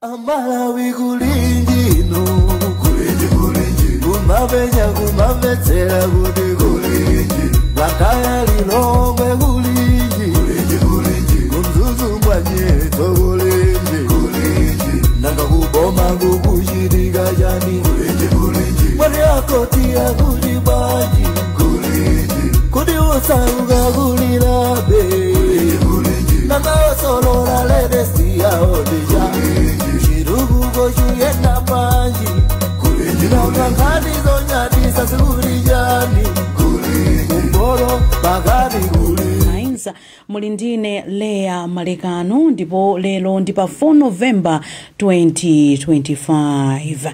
Amalawi kulinji no kulinji kumavenya kumavetsera kuti kulinji lakaya lilongwe kulinji kumzuzu mwanyeto kulinji nanga kuboma kukuchitika chani mwene akotia kuti banji kuti usauka kulilabe nanga osolola ledesi yaodeja Yenda panji Nanga kani zonyati sasuri jani Kumboro bagari Mainza mulindine Lea Malekano ndipo lelo ndipa 4 November 2025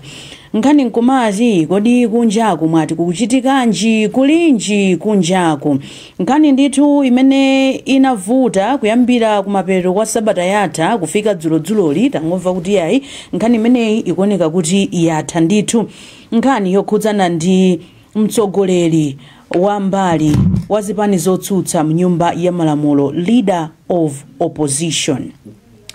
Nkani nkumazi kodi kunjaku mwati kuchitikanji kulinji kunjaku nkani ndithu imene inavuta kuyambira kumapeto kwa sabata yatha kufika dzuloli tangomva kuti yayi nkani imeneyi ikuoneka kuti yatha ndithu nkani yokhudzana ndi mtsogoleri wa mbali wa zipani zotsutsa mnyumba ya malamulo leader of opposition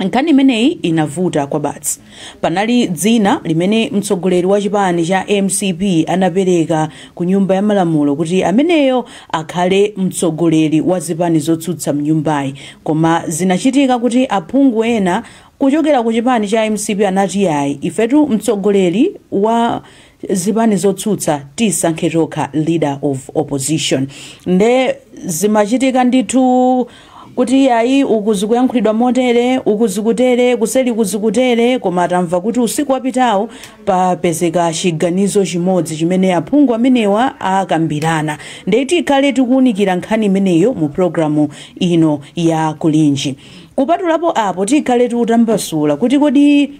Nkani imeneyi inavuta kwa basi. Panali dzina limene mtsogoleri wa chipani cha MCP anapereka ku nyumba ya malamulo kuti ameneyo akhale mtsogoleri wa zipani zotsutsa mnyumbayi. Koma zinachitika kuti aphungu ena kuchokera ku chipani cha MCP anati yayi ifetu mtsogoleri wa zipani zotsutsa tisankhe tokha leader of opposition. Nde zimachitika ndithu kuti yayi ukuzikuyankhulidwa motere ukuzikutere kuseli kuzikutere koma tamva kuti usiku wapitawo papezeka chiganizo chimodzi chimene aphungu amenewa akambirana ndeti ikhale tikuunikira nkhani imeneyo mu programu ino ya kulinji kupatulapo apo tikhale tikutambasula kuti kodi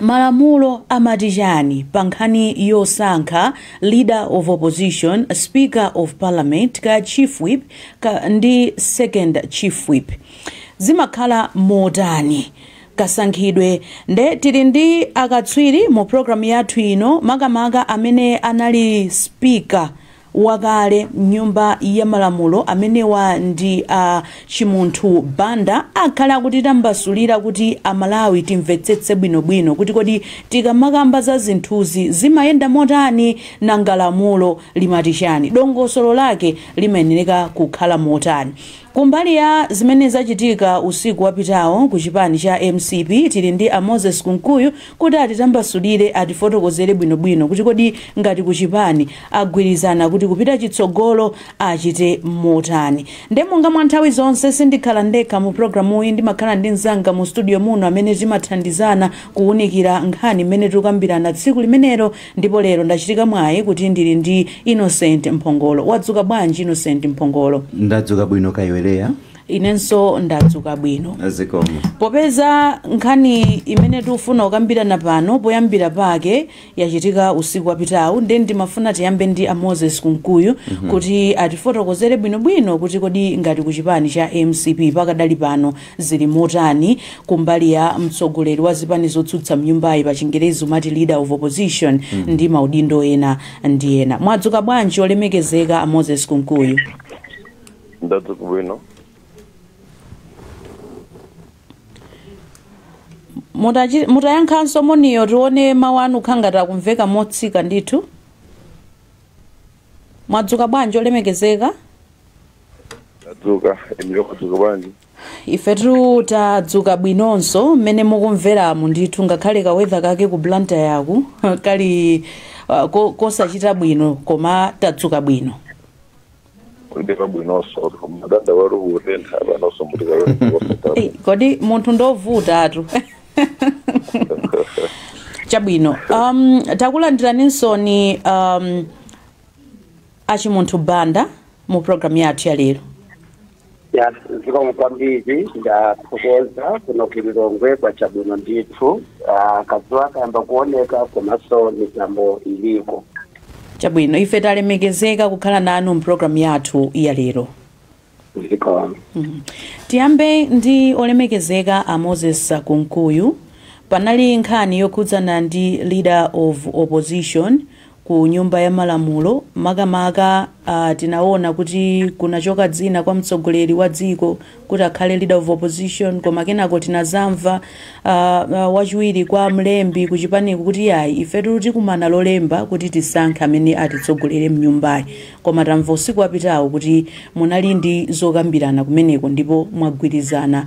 Malamulo amati chani pankhani yosankha leader of opposition, speaker of parliament, ka chief whip, ndi second chief whip. Zimakhala motani kasankhidwe nde tili ndi akatswiri mu program yathu ino makamaka amene anali speaker wakale nyumba ya malamulo amenewa ndi Chimunthu Banda akhala kuti tambasulira kuti amalawi timvetsetse bwinobwino kuti kodi tikamakamba za zinthuzi zimayenda motani nanga lamulo limati chani dongosolo lake limayenera kukhala motani kumbali ya zimene zachitika usiku wapitawo ku chipani cha MCP tili ndi Moses Kunkuyu kuti atitambasulire atifotokozere bwinobwino kuti kodi ngati ku chipani agwirizana kuti kupita chitsogolo achite motani ndemonga mwa nthawi zonse sindikhala ndekha mu programu iyi ndimakhala ndi mzanga mu studio muno amene timathandizana kuunikira nkhani imene tikambirana tsiku limenelo ndipo lero ndachitika mwayi kuti ndili ndi Innocent Mphongolo wadzuka bwanji Innocent Mphongolo ndadzuka bwino kaiwelea inenso ndadzuka bwino azikomo popeza nkhani imene tikufuna kukambirana pano poyambira pake yachitika usiku wapitawo ndi ndimafuna tiyambe ndi Moses Kunkuyu kuti atifotokozere bwinobwino kuti kodi ngati ku chipani cha MCP pakadali pano zili motani kumbali ya mtsogoleri wa zipani zotsutsa mnyumbayi pa Chingerezi umati leader of opposition ndi maudindo ena ndi ena mwadzuka bwanji olemekezeka Moses Kunkuyu ndadzuka bwino mutayankhanso moniyo tione mawu anu khangata kumveka motsika ndithu mwadzuka bwanji olemekezeka ndadzuka ndadzuka bwanji ifetu tadzuka bwinonso mmene mukumveramu ndithu ngakhale kawedha kake ku Blantyre yaku kali kosachita bwino koma tadzuka bwino ndeba bwinonso madanda waru rentha banonso mutikalo kodi munthu ndovuta atu chabwino takulandiraninso ni Chimunthu Banda mu program yathu ya lero ya zikomo kwambiri ndathokoza kuno kulilongwe kwa chabwino ndithu kadziwa kayamba kuoneka komanso mitambo iliko chabwino ife talemekezeka kukhala nanu mu program yathu ya lero zikomo tiyambe ndi olemekezeka Moses Kunkuyu panali nkhani yokhudzana ndi leader of opposition ku nyumba ya malamulo makamaka tinaona kuti kunachoka dzina kwa mtsogoleri wa dziko kuti akhale leader of opposition, koma kenako tinazamva wachiwiri kwa mlembi kuchipaniku kuti yayi ifetu tikumana lolemba kuti tisankhe amene atitsogolere mnyumbayi, koma tamva usiku wapitawo kuti munali ndi zokambirana kumeneko ndipo mwagwirizana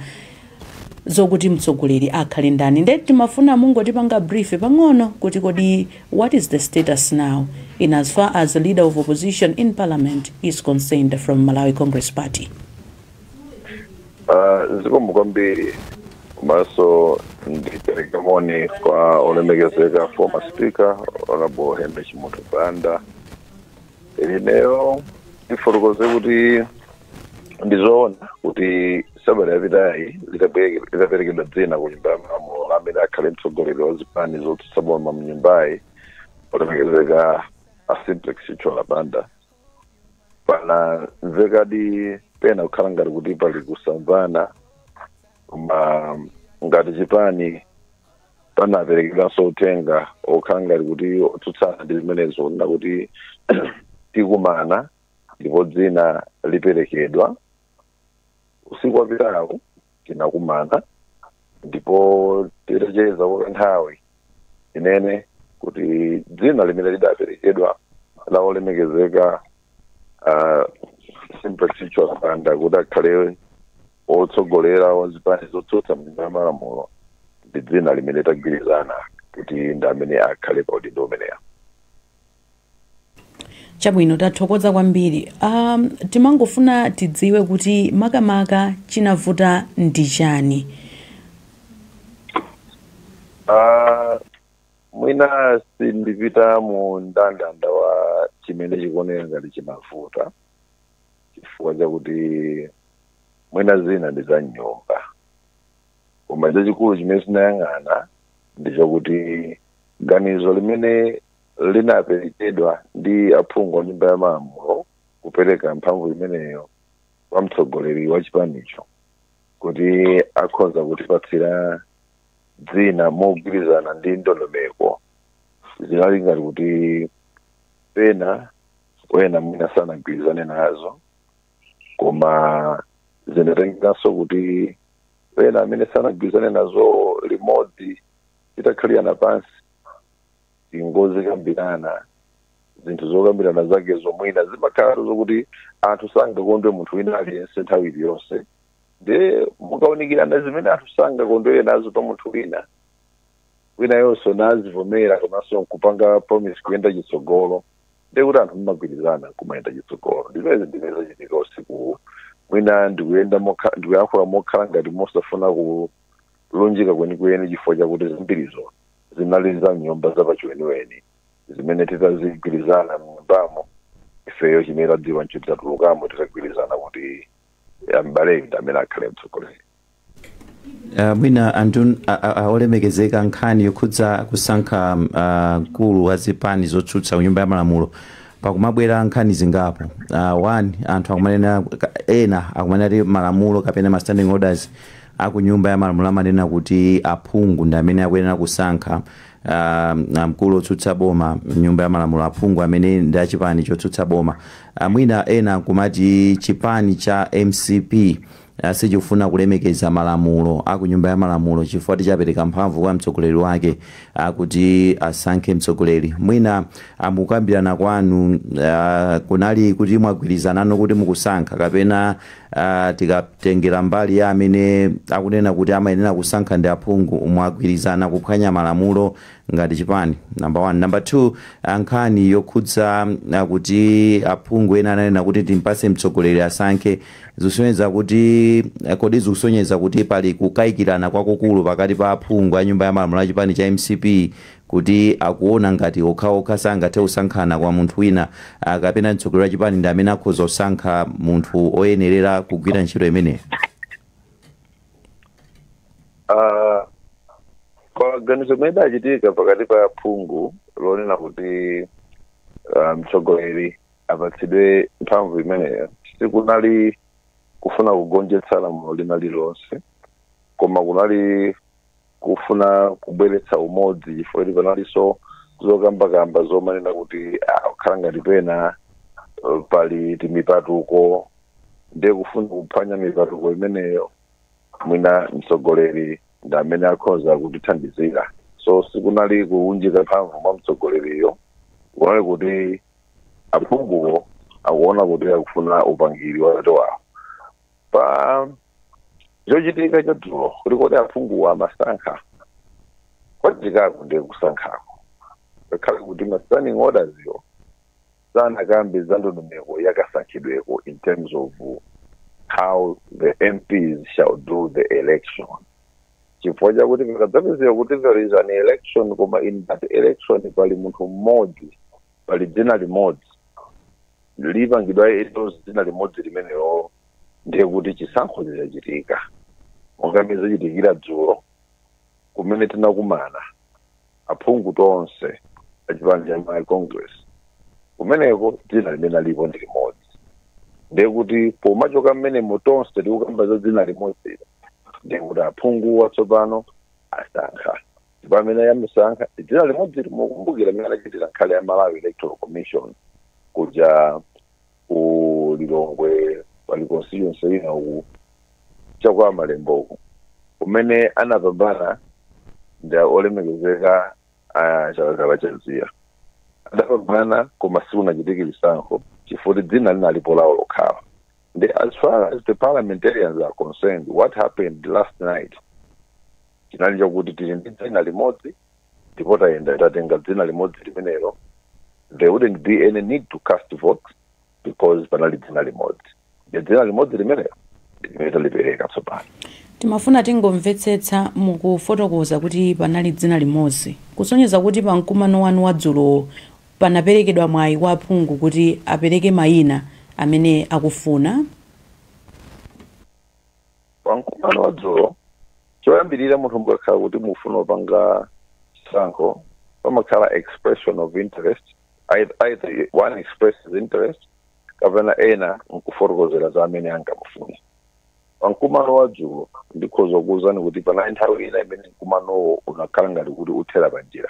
zokuti mtsogoleri akhale ndani. Ndeti timafuna mungotipanga brief pang'ono kuti kodi what is the status now in as far as the leader of opposition in parliament is concerned from Malawi Congress Party. Zikomo kwambiri maso ndipereka moni kwa olemekezeka former speaker honorable Henry Chimoto Banda. Leo ifotokoze kuti ndizoona kuti sabata yapitayi litaperekedwa dzina ku nyumba ya malamulo amene akhale mtsogoleri wa zipani zotsutsa boma mnyumbayi olemekezeka Simplex Chichola Banda. Pana mvekadi pena kukhala ngati kuti pali kusamvana, koma ngati chipani panaperekedwanso uthenga okhala ngati kuti otsutsana ndi zimenezo na kuti tikumana ndipo dzina liperekedwa. Usiku wapitawo tinakumana ndipo tilecheza kwa nthawi inene kuti dzina limene lidaperekedwa la olemekezeka Simplex Chichola Banda kuti akhale otsogolera wa zipani zotsutsa mnyumba ya malamulo ndi dzina limene tagwirizana kuti ndi amene akhale pa udindo umeneya. Chabwino, tathokoza kwambiri. Timangofuna tidziwe kuti makamaka chinavuta ndi chani. Mwina sindipita mu ndandanda wa chimene chikuoneka ngati chinavuta, chifukwa chakuti mwina zina ndi za nyumba, koma chachikulu chimene sinayang'ana ndi chakuti ganizo limene linaperekedwa ndi aphungu a nyumba ya malamulo kupereka mphamvu imeneyo kwa mtsogoleri wa chipanicho kuti akhoza kutipatsira dzina mogwirizana ndi ndondomeko zinali ngati kuti pena wena mwina sanagwirizane nazo, koma zinatengeranso kuti pena amene sanagwirizane nazo limodzi titakhalirana pansi ingozi kambirana zinthu zokambirana zake zomwina zimakhala zokuti anthu sangakondwe munthu wina aliyense nthawi iliyonse, nde mukaonikirana zimene anthu sangakondwere nazo pa munthu wina yonso nazivomera komanso nkupanga promise kuyenda chitsogolo, nde kuti anthu mmagwirizana kumayenda chitsogolo. Ndimene zachitika usiku mwina ndikuyankhula mokhala ngati mosafuna kulunjika kwenikweni chifukwa chakuti zambirizo zinali za nyumba zapachiweniweni zimene titazigwirizana mnyumbamo ifeyo chimene tadziwa ncho titatulukamo titagwirizana kuti mbale amene akhale mtsogoleri. Mwina anthu olemekezeka nkhani yokhudza kusankha mkulu wa zipani zotsutsa ku nyumba ya malamulo pakumabwera nkhani zingapo. One, anthu akumanena ena akumanena kuti malamulo kapena ma standing orders aku nyumba ya malamulo amanena kuti aphungu ndi amene akuyenera kusankha mkulu otsutsa boma nyumba ya malamulo, aphungu amene ndi achipani chotsutsa boma. Mwina ena kumati chipani cha MCP sichifuna kulemekeza malamulo aku nyumba ya malamulo chifukwa tichapereka mphamvu kwa mtsogoleri wake kuti asankhe mtsogoleri. Mwina mukambirana kwanu kunali kuti mwagwirizanano kuti mukusankha kapena tikatengera mbali ya amene akunena kuti amayenera kusankha ndi aphungu mwagwirizana kuphwanya malamulo ngati chipani? Number 1. Number 2, nkhani yokhudza kuti aphungu ena ananena kuti timpase mtsogoleri asankhe, zisonyeza kuti kodi zikusonyeza kuti pali kukayikirana kwakukulu pakati pa aphungu a nyumba ya malamulo a chipani cha MCP kuti akuona ngati okhaokha sangathe kusankhana kwa munthu wina kapena mtsogoleri wa chipani ndi amene akhoza kusankha munthu oyenerera kugwira ntchito imeneyo? Kwa ganizo limene lidachitika pakati pa aphungu lonena kuti mtsogoleri apatsidwe mphamvu imeneyo sikunali kufuna kugonjetsa lamulo lina lilonse, koma kunali kufuna kubweretsa umodzi chifukwa kuti panalinso zokambakamba zomanena kuti kukhala ngati pena pali timipatuko ndiye kufuna kuphwanya mipatuko imeneyo mwina mtsogoleri ndi amene akhoza kutithandizira. So sikunali kuunjika mphamvu mwa mtsogoleriyo, kunali kuti aphunguwo akuona kuti akufuna upangiri wa ato wawo. Pa zochitika chadzulo kuti kodi aphunguwo amasankha kwachitikako ndiye kusankhako, ngakhale kuti ma standing orders yo sanakambe za ndondomeko yakasankhidweko in terms of how the MPs shall do the election. Chifukwa chakuti pakadzapezeka kuti there is an election koma in that election pali munthu mmodzi, pali dzina limodzi lipangidwa ito dzina limodzi limenelo, ndiye kuti chisankho chizachitika monga mmene zachitikira dzulo kumene tinakumana aphungu tonse achipani cha Malawi Congress. Kumeneko dzina limene alipo ndi limodzi, ndiye kuti pomachoka mmenemo tonse tikukamba za dzina limodzi, ndiye kuti aphungu watsopano asankha. Ndipo amene yamusankha dzina limodzi mukumbukira mmene anachitira nkhale ya Malawi Electoral Commission kuja ku Lilongwe pali constituency ina uku chakwa Malembo kumene anapambana ndi olemekezeka Chakakala Chazia. Adapambana koma sikunachitike chisankho chifukwa dzina linalipo lawo lokhala. As far as the parliamentarians are concerned, what happened last night chinali chakuti tili ndi dzina limodzi ndipo tayenda tatenga dzina limodzi limenelo. There wouldn't be any need to cast votes because panali dzina limodzi. Dzina limodzi limenelo limene talipereka tsopano. Timafuna tingomvetsetsa mukufotokoza kuti panali dzina limodzi, kusonyeza kuti pa mkumano wanu wadzulo panaperekedwa mwayi kwa aphungu kuti apereke mayina amene akufuna. Pa mkumano wadzulo choyambirira munthu mukakhala kuti mufuna upanga chisankho pamakhala expression of interest, either one expresses interest kapena ena nkufotokozera za amene angamufuna. Mkumano wadzulo ndikhoza kuwuzani kuti pana nthawi ina imene mkumanowo unakhala ngati kuti uthera panjira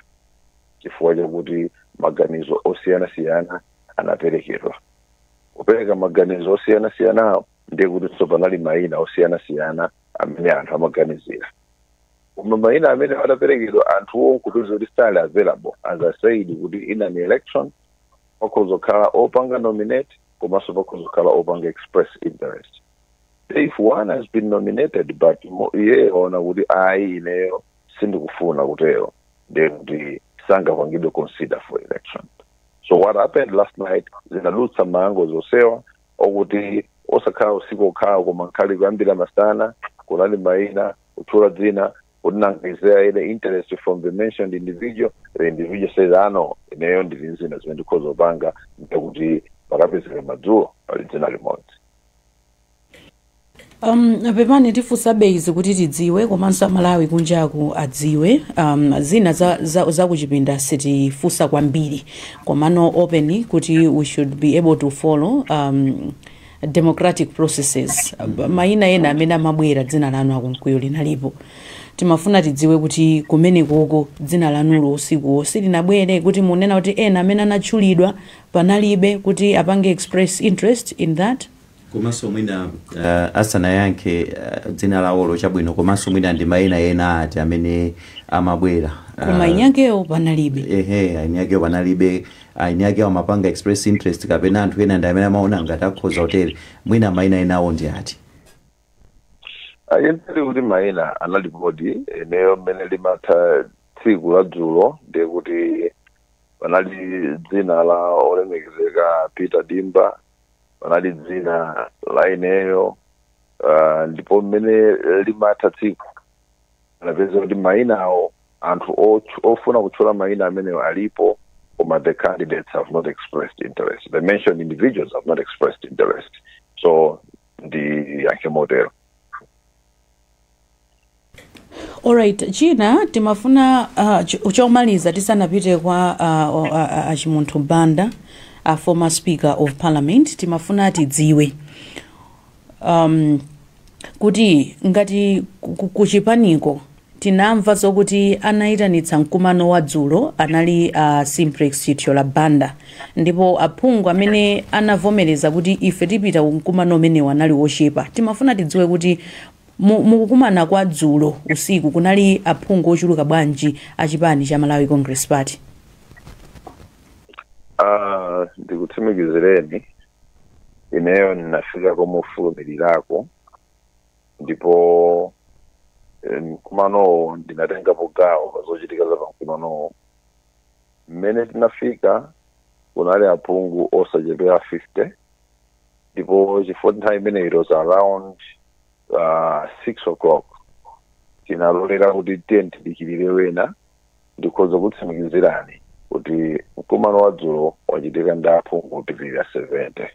chifukwa chakuti maganizo osiyanasiyana anaperekedwa. Kupereka maganizo osiyanasiyanawo ndiye kuti tsopanali mayina osiyanasiyana amene anthu amaganizira. Koma mayina amene adaperekedwa anthuwo nkupeza kuti style available, as I said, kuti in an election pakhoza kukhala opanga nominate komanso pakhoza kukhala opanga express interest. If one has been nominated but ona kuti ayi ineyo sindikufuna kutero, then the sangapangidwe consider for election. So what happened last night zinadutsa mango zosewa okuti osakhala usiku okhawo koma nkhali kuyambira masana kunali mayina kuthula dzina kuti nanga is there any interest from the mentioned individual. The individual says no, ineyo ndili zina zimene ndikhoza kupanga ndikuti pakapezeka madzulo pali dzina limodzi. Pepani tifunsa base kuti tidziwe komanso Malawi kunjaku adziwe zina za kuchipinda sitifunsa kwambiri komano openly kuti we should be able to follow democratic processes. Mayina ena amene amabwera dzina lanu akunkuyo linalipo. Timafuna tidziwe kuti kumene koko dzina lanulo usikuwo silinabwere kuti munena kuti ena amene anatchulidwa panalibe kuti apange express interest in that. Komanso mwina asana yankhe dzina lawolo chabwino komanso mwina ndi mayina ena ati amene amabwera. Koma inyakewo panalibe. Aini yakewo panalibe, aini yakewo amapanga express interest kapena anthu ena ndi amene amaona ngati akhoza hotel. Mwina mayina enawo ndi ati. Ayenteli kuti mayina analipodi eneyo mmene limatha tsiku la dzulo ndiye kuti panali dzina la olemekezeka Peter Dimba, panali dzina la ineyo ndipo mmene limatha tsiku anapeza kuti mayina awo anthu ofuna kutchula mayina ameneyo alipo koma the candidates have not expressed interest. The mentioned individuals have not expressed interest. So ndi yankhe modelo. Alright, China timafuna chomaliza tisanapite kwa achimunthu Banda, a former Speaker of Parliament. Timafuna tidziwe kuti ngati kuchipaniko tinamva zokuti anayitanitsa mkumano wa dzulo anali Simplex Chithyola Banda, ndipo aphungu amene anavomereza kuti ife tipita mkumano umene wanali wochepa. Timafuna tidziwe kuti mukukumana kwa dzulo usiku kunali aphungu ochuluka bwanji achipani cha Malawi Congress Party? Ndikutsimikizireni ineyo ninafika komufulumirirako, ndipo mkumano ndinatengapo gawo zochitika za mkumano. Mmene tinafika kunali aphungu osachepera 50, ndipo chifukwa nthawi imene it was around 6 o'clock tinalolera kuti tent dikilire wena. Ndikhoza kutsimikizirani kuti mkumano wa dzulo wachitika ndi aphungu opitirira 70,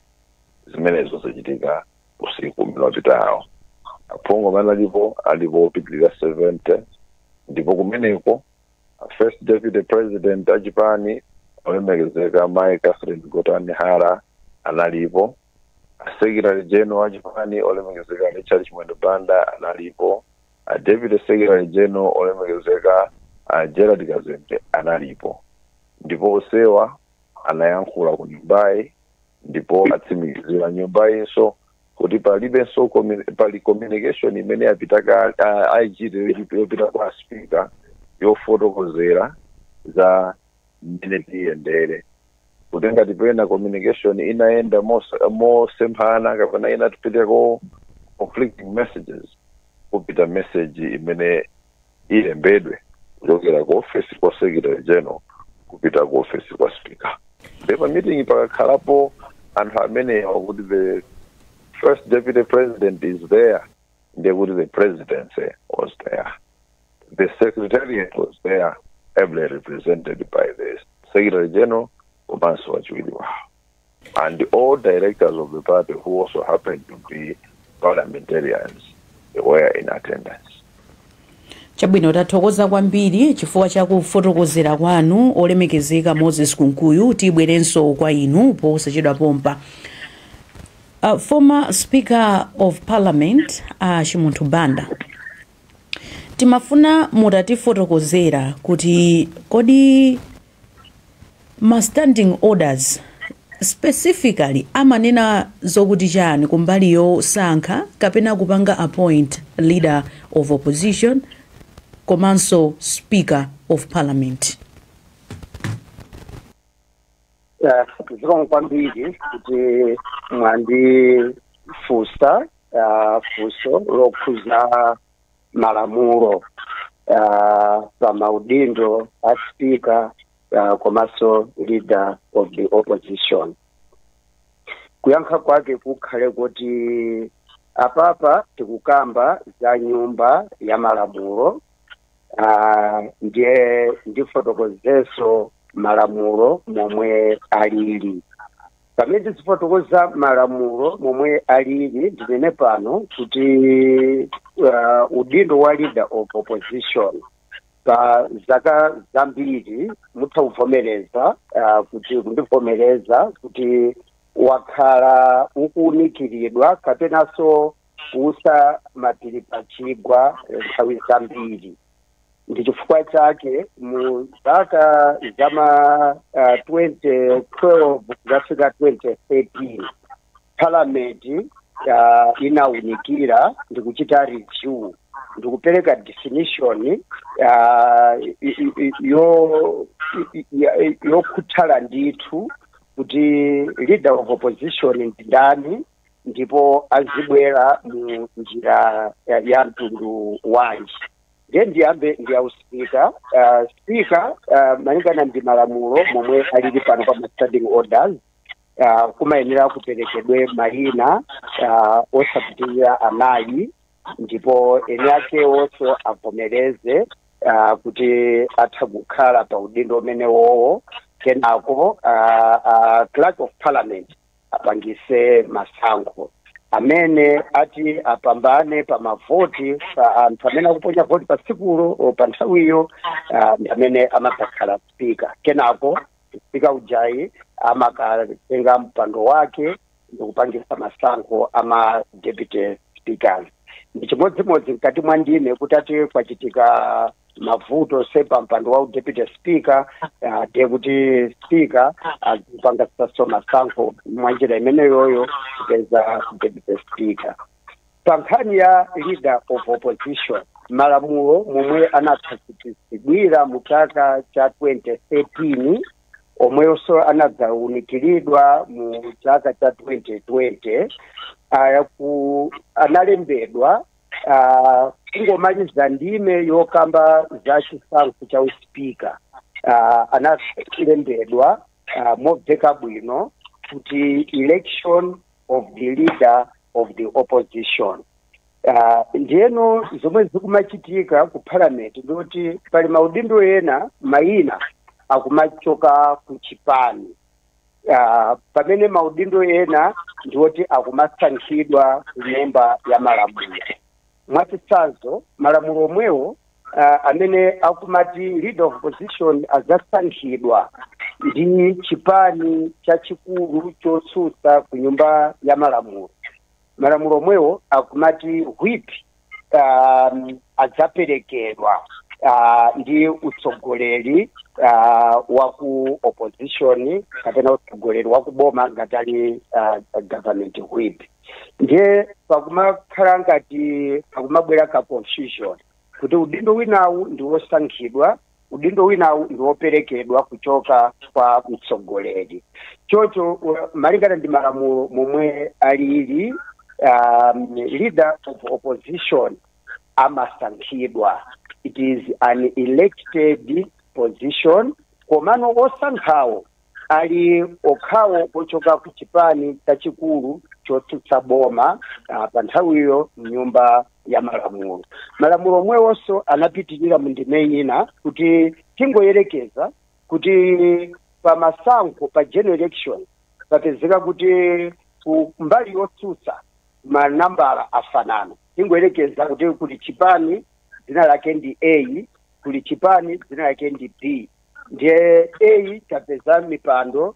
zimenezo zachitika usiku umene wapitawo. Aphungu amene alipo opitirira 70, ndipo kumeneko first deputy president achipani olemekezeka Mai Catherine Gotani Hara analipo, secretary general achipani olemekezeka Richard Chimwendo Banda analipo, deputy secretary general olemekezeka Gerald Kazembe analipo. Ndipo osewa anayankhula ku nyumbayi, ndipo atsimikizira nyumbayi so kuti palibenso pali communication imene yapitaka yopita kwa speaker yofotokozera za mmene tiyendere. Kuti ngati pena communication inaenda mosemphana kapena ina tipiteko conflicting messages, kupita message imene ilembedwe kuchokera ku office kwa secretary general kupita ku office kwa speaker. Ndipo meeting pakakhalapo anthu amene wakuti the first deputy president is there, ndekuti the presidency was there, the secretariat was there, ably represented by the secretary general komanso wachiwiri wawo, and all directors of the party who also happened to be parliamentarians were in attendance. Chabwino, tathokoza kwambiri chifukwa cha kufotokozera kwanu olemekezeka Moses Kunkuyu. Tibwerenso kwa inu posachedwa pompa. Former Speaker of Parliament Chimunthu Banda, timafuna mutatifotokozera kuti kodi ma standing orders specifically amanena zokuti chani kumbali yosankha kapena kupanga appoint leader of opposition komanso Speaker of Parliament? Zikomo kwambiri kuti mwandifunsa funso lokhuza malamulo pa maudindo a speaker komanso leader of the opposition. Kuyankha kwake kukhale kuti apapa tikukamba za nyumba ya malamulo, ndiye ndifotokozeso malamulo momwe alili. Pamene tifotokoza malamulo momwe alili, ndinene pano kuti udindo wa leader of opposition pa zaka zambiri mutauvomereza kuti kundivomereza kuti wakhala ukuunikiridwa kapenanso kusa mapiri pachigwa nthawi zambiri. Ndi chifukwa chake mu zaka zama 2012 kufika 2013 Parliament inaunikira ndi kuchita review, ndi kupereka definition yokhuthala ndithu kuti leader of opposition ndi ndani, ndipo azibwera mu njira ya mtundu wanji. Then ndiyambe ndiyauspika speaker malingana ndi malamulo momwe alili pano pa standing orders, kumayenera kuperekedwe mayina osapitirira anayi, ndipo eni ake onso avomereze kuti atha kukhala pa udindo umene wowo. Kenako clerk of parliament apangise masankho amene ati apambane pa mavoti anthu amene akuponya voti pa sikulo pa nthawiyo, amene amakhala speaker. Kenako speaker ujayi amakatenga mpando wake ndikupangisa masankho ama deputy speakers. ndi chimodzimodzi mkati mwa ndime kutati kwachitika mavuto sepa mpando wa deputy speaker deputy speaker akupanga saso masankho mwa njira imeneyoyo kupeza deputy speaker. Pa nkhani ya leader of opposition, malamulo momwe anakhazikitsidwira mu chaka cha 2013 omwenso anadzawunikiridwa mu chaka cha 2020 analembedwa kungomaliza ndime yokamba za chisankho cha uspika. Analembedwa mobveka bwino kuti election of the leader of the opposition. Ndiyeno zomwe zikumachitika ku parliament ndoti pali maudindo ena maina akumachoka ku chipani. Pamene maudindo ena ndiwoti akumasankhidwa ku nyumba ya malamulo. Mwachitsanzo malamulo omwewo amene akumati leader of opposition azasankhidwa ndi chipani chachikulu chotsutsa ku nyumba ya malamulo. Malamulo omwewo akumati whip adzaperekedwa ndi utsogoleri wa ku opposition kapena utsogoleri wa kuboma ngati ali government whip. Ndiye pakumakhala ngati pakumabwera ka confusion kuti udindo winawu ndi wosankhidwa, udindo winawu ndi woperekedwa kuchoka kwa mtsogoleri. Chocho malingana ndi malamulo momwe alili leader of opposition amasankhidwa. It is an elected position. Komano osankhawo ali okhawo kuchoka ku chipani chachikulu chotsutsa boma pa nthawiyo mnyumba ya malamulo. Malamulo omwewonso anapitirira mu ndime ina kuti tingoyerekeza kuti pa masankho pa general election papezeka kuti mbali yotsutsa manambala afanana. Tingoyerekeza kuti kuli chipani dzina lake ndi A, kuli chipani dzina lake ndi B. Ndiye A tapeza mipando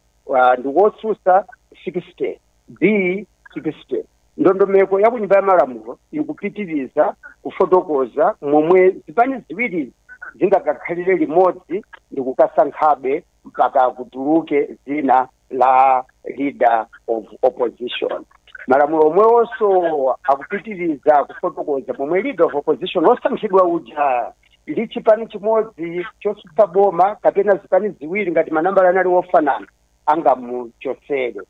ndi wotsutsa 60, B 60. Ndondomeko ya kunyumba ya malamulo ikupitiriza kufotokoza momwe zipani ziwiri zingakakhalire limodzi ndi kukasankhabe mpaka kutuluke dzina la leader of opposition. Malamulo omwewonso akupitiriza kufotokoza momwe leader of opposition osankhidwa uja ndi chipani chimodzi chotsutsa boma kapena zipani ziwiri ngati manambala anali wofanana angamuchotsere.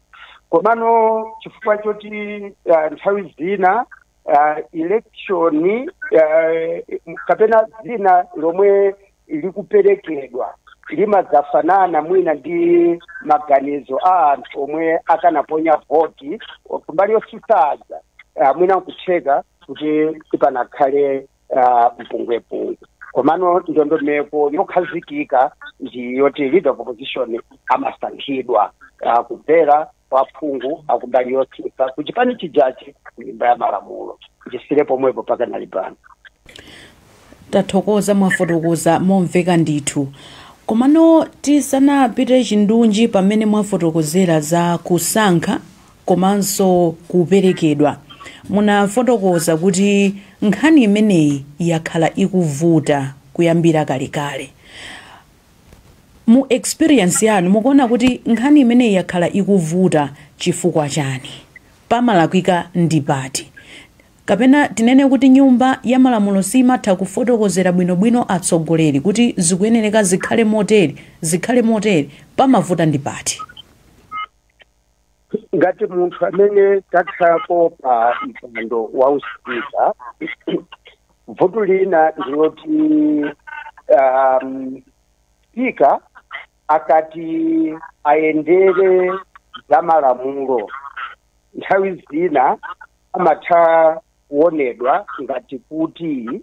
Komano chifukwa choti nthawi zina election kapena zina lomwe likuperekedwa limadzafanana mwina ndi maganizo a anthu omwe akanaponya voti kumbali yotsutsaza mwina nkutheka kuti panakhale mpungwepungwe. Komano ndondomeko yokhazikika ndi yoti leader of opposition amasankhidwa kubvera kwa phungu akumbali yotsutsa ku chipani chijachi ku nyumba ya malamulo. Ndisire pomwepo pakanali pano. Tathokoza mwafotokoza momveka ndithu. Komano tisanapite chindunji pamene mwafotokozera za kusankha komanso kuperekedwa. Munafotokoza kuti nkhani imeneyi yakhala ikuvuta kuyambira kalekale. Mu experience yanu mukuona kuti nkhani imeneyi yakhala ikuvuta chifukwa chani? Pamalakwika ndi pati? Kapena tinene kuti nyumba ya malamulo simatha kufotokozera bwinobwino atsogoleri kuti zikuyenera zikhale motere pamavuta ndi pati? Ngati munthu amene takhalapo pa mpando wa uspika, vuto lina ndiloti spika akati ayendere za malamulo nthawi zina amatha kuonedwa ngati kuti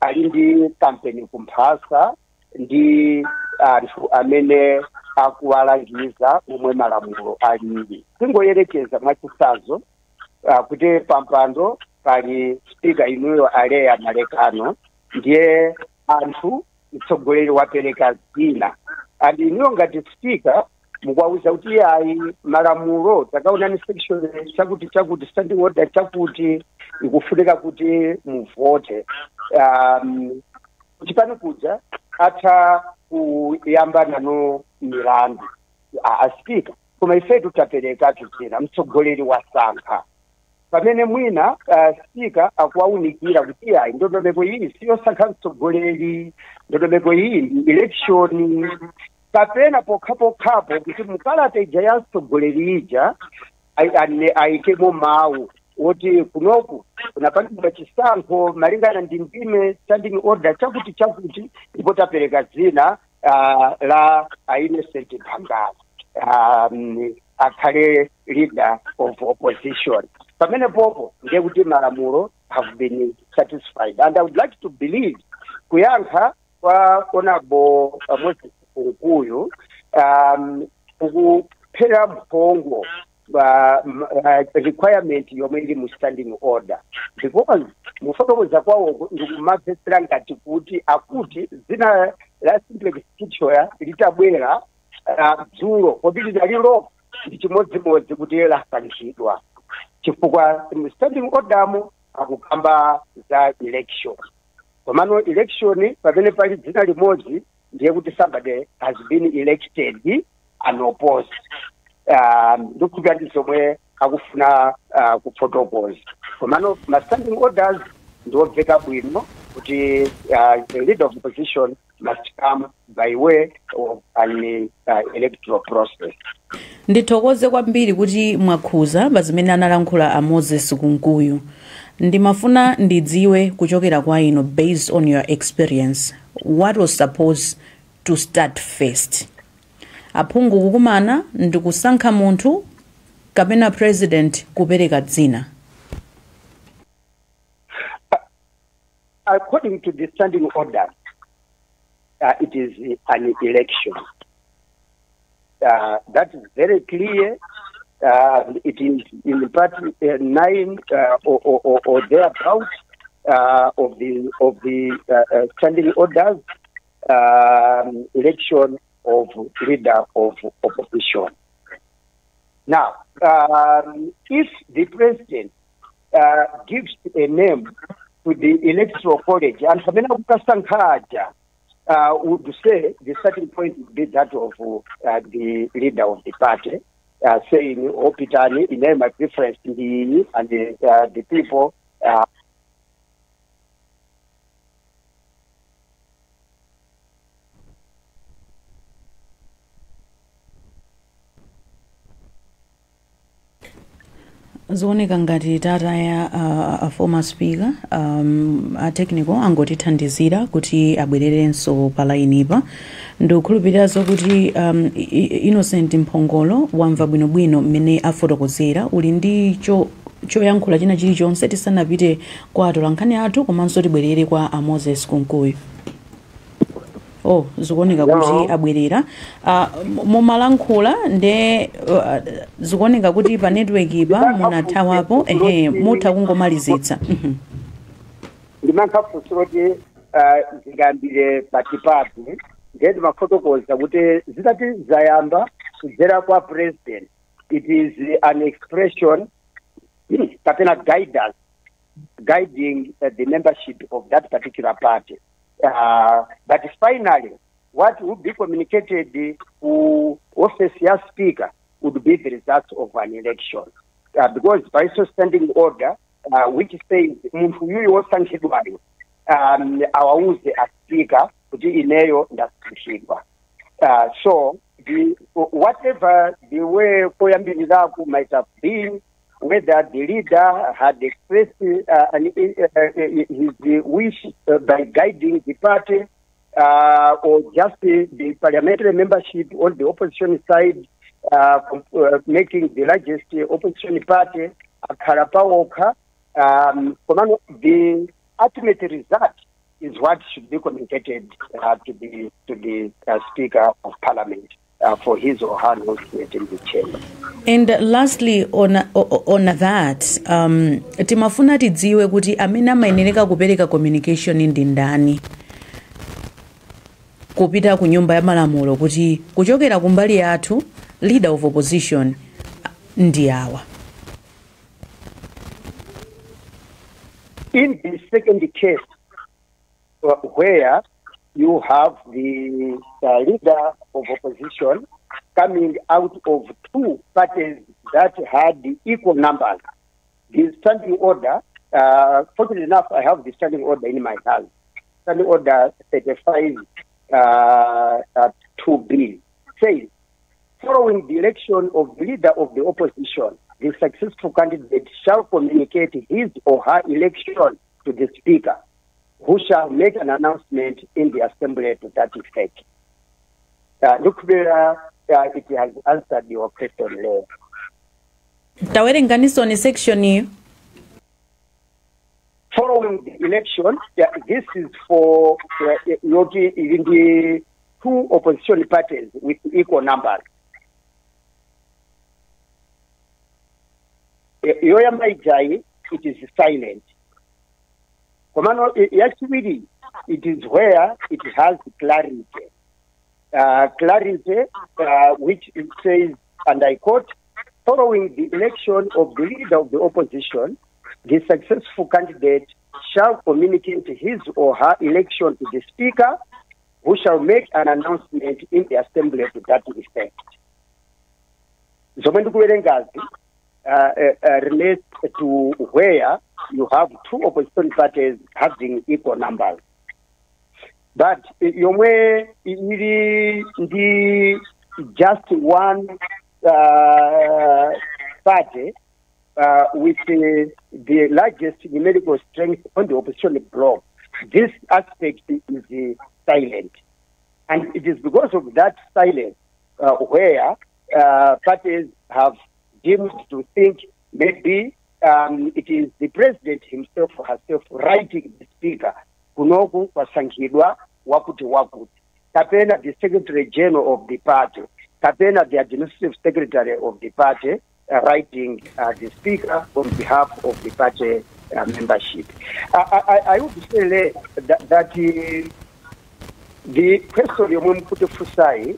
ali ndi kampeni kumphasa ndi anthu amene akuwalangiza omwe malamulo alili. Tingoyerekeza mwachitsanzo kuti pampando pali spika inuyo Aleya Malekano, ndiye anthu mtsogoleri wapereka zina. Andi inuyo ngati spika mukwauza kuti ayi malamulo takaona ni section chakuti standing order chakuti ikufunika kuti muvote kuti pano kuja atha kuyamba nano milandu asipika koma ifetu tapereka chitsina mtsogoleri wasankha pamene mwina spika akuwaunikira kuti ayi ndondomeko iyi siyosankha mtsogoleri ndondomeko iyi ndi election kapena pokhapokhapo kuti mukalata ija ya mtsogoleri ija ayikemo mawu oti kunoku kunapangidwa chisankho malingana ndi ndime standing order chakuti ndipo tapereka dzina la Innocent Bhangala akhale leader of opposition pamene popo ndiye kuti malamulo have been satisfied, and I would like to believe kuyankha kwa Honorable Moses Sunkuyu kuphera mphongo requirement yomwe ili mu standing order, because mufotokoza kwawo ndikumapesera ngati kuti akuti zina la simple feature litabwera dzulo kodi lidaliro ndi chimodzimodzi kuti lasankhidwa chifukwa mu standing order akukamba za election. Komano election pamene pali dzina limodzi ndiye kuti somebody has been elected and opposed. Ndikuti ndi zomwe akufuna kufotokoza. Komano ma standing orders ndiobveka bwino kuti the leader of opposition must come by way of an electoral process. Ndithokoze kwambiri kuti mwakhuza bazimene analankhula a Moses Sunkuyu. Ndimafuna ndidziwe kuchokera kwa ino based on your experience, what was supposed to start first? Aphungu kukumana ndikusankha munthu kapena president kupereka dzina? According to the standing order, it is an election. That is very clear. It is in part 9 or thereabouts of the standing orders, election of leader of opposition. Now, if the president gives a name to the electoral college, and would say the starting point would be that of the leader of the party, saying, Opitani, in name my preference to the and the people. Zooneka ngati tata ya a former speaker a technical angotithandizira kuti abwererenso palainipa. Ndikukhulupirirazo kuti Innocent Mphongolo wamva bwinobwino mmene afotokozera uli ndi choyankhula china chilichonse tisanapite kwa atolankhani athu komanso tibwerere kwa a Moses Sunkuyu. Zikuoneka kuti abwerera mumalankhula nde zikuoneka kuti pa network ipa munathawapo mutha kungomalizitsa. Ndimankha funsiro zingambire patipapi ngeti mafotokoza kuti zitati zayamba kudzera kwa president. It is an expression kapena guidance guiding the membership of that particular party. But finally, what would be communicated to office as speaker would be the result of an election. Because by so standing order, which says, awauze as speaker, ineyo ndasankhidwa. So, whatever the way Koyambinizaku might have been, whether the leader had expressed his wish by guiding the party or just the parliamentary membership on the opposition side, making the largest opposition party, Karapawoka, the ultimate result is what should be communicated to the Speaker of Parliament. For his or her announcement in the chamber. And lastly, on that, timafuna tidziwe kuti amene amayenera kupereka communication ndi ndani kupita ku nyumba ya malamulo kuti kuchokera kumbali yathu leader of opposition ndi awa. In the second case, where you have the leader of opposition coming out of two parties that had the equal numbers, the standing order, fortunately enough, I have the standing order in my hand. Standing order 35-2B says, following the election of the leader of the opposition, the successful candidate shall communicate his or her election to the speaker, who shall make an announcement in the assembly to that effect. Look where it has answered your question there. Tawerenganiso ni section hiyo. Following the election, this is for in the two opposition parties with equal numbers. Yoya Maijai, it is silent. Komano Yachibidi, it is where it has clarity. Clarity, which it says, and I quote, following the election of the leader of the opposition, the successful candidate shall communicate his or her election to the speaker, who shall make an announcement in the assembly to that effect. Relates to where you have two opposition parties having equal numbers. But yomwe the just one party with the largest numerical strength on the opposition bloc, this aspect is silent. And it is because of that silence where parties have deemed to think maybe it is the president himself or herself writing the speaker, kunoku kwasankhidwa wakuti wakuti, kapena the secretary general of the party, kapena the administrative secretary of the party writing the speaker on behalf of the party membership. I would say that the question you want to put fusai,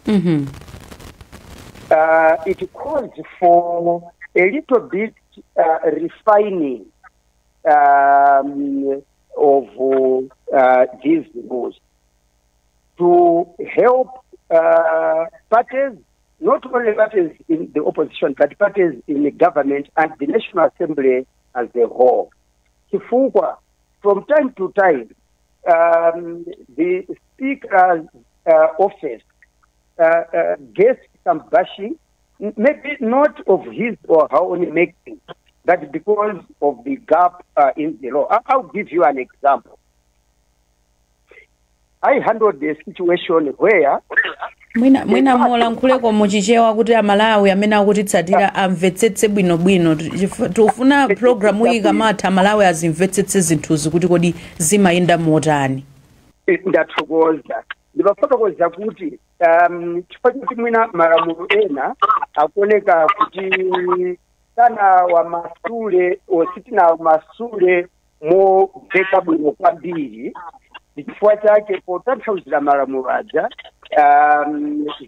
it calls for a little bit refining of these rules to help parties, not only parties in the opposition, but parties in the government and the National Assembly as a whole. Kifungwa, from time to time, the Speaker's office gets some bashing, maybe not of his or her own making, but because of the gap in the law. I'll give you an example. I handled the situation where mwina mola nkuleko muchichewa kuti amalawi amene akutitsatira amvetsetse bwinobwino tufuna program iyi kamatha amalawi azimvetsetse zinthuzi kuti kodi zimayenda motani. Ndathokoza ndibafotokoza kuti chifukwa kuti mwina malamulo ena akuoneka kuti sana wa masule ositina masule mobveka bwino kwambiri, chifukwa chake potanthauzira malamulo aja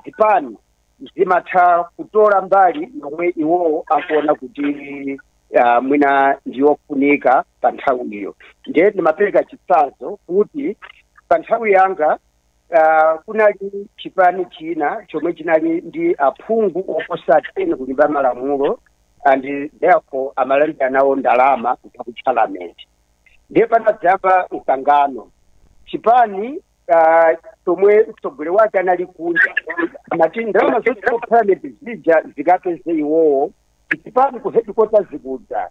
zipani zimatha kutola mbali nomwe iwo akuona kuti mwina ndiyofunika pa nthawi iyo. Ndiye ndimapereka chitsanzo kuti pa nthawi yanga kunali chipani china chomwe chinali ndi aphungu oposa 10 kulimba malamulo, and therefore amalandira nawo ndalama ku parliament. Ndiye panadzamba mkangano. Chipani tomwe mtsogoleri wake anali kunja amati ndalama zonse ku parliament zija zikapeze iwowo, chipani ku headquarters zikudza.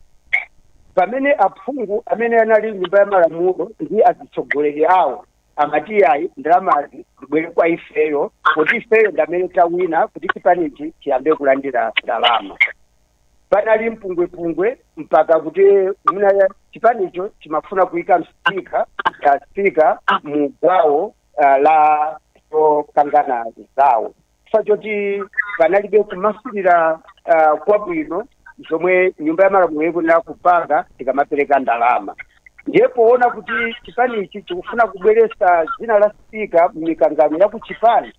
Pamene aphungu amene anali nyumba ya malamulo ndi azitsogoleri awo amati ayi ndalama zibwere kwa ifeyo, kuti ifeyo ndamene tawina kuti chipanichi chiyambe kulandira ndalama. Panali mpungwepungwe mpaka kuti muna chipanicho chimafuna kuyika speaker mu gawo la kangana zawo. Choti panalibe kumasulira kwabwino zomwe nyumba ya malamulo ikunena kupanga tikamapereka ndalama. Ndiye poona kuti chipanichi chikufuna kubweresa dzina la speaker m'mikangano ya ku chipani,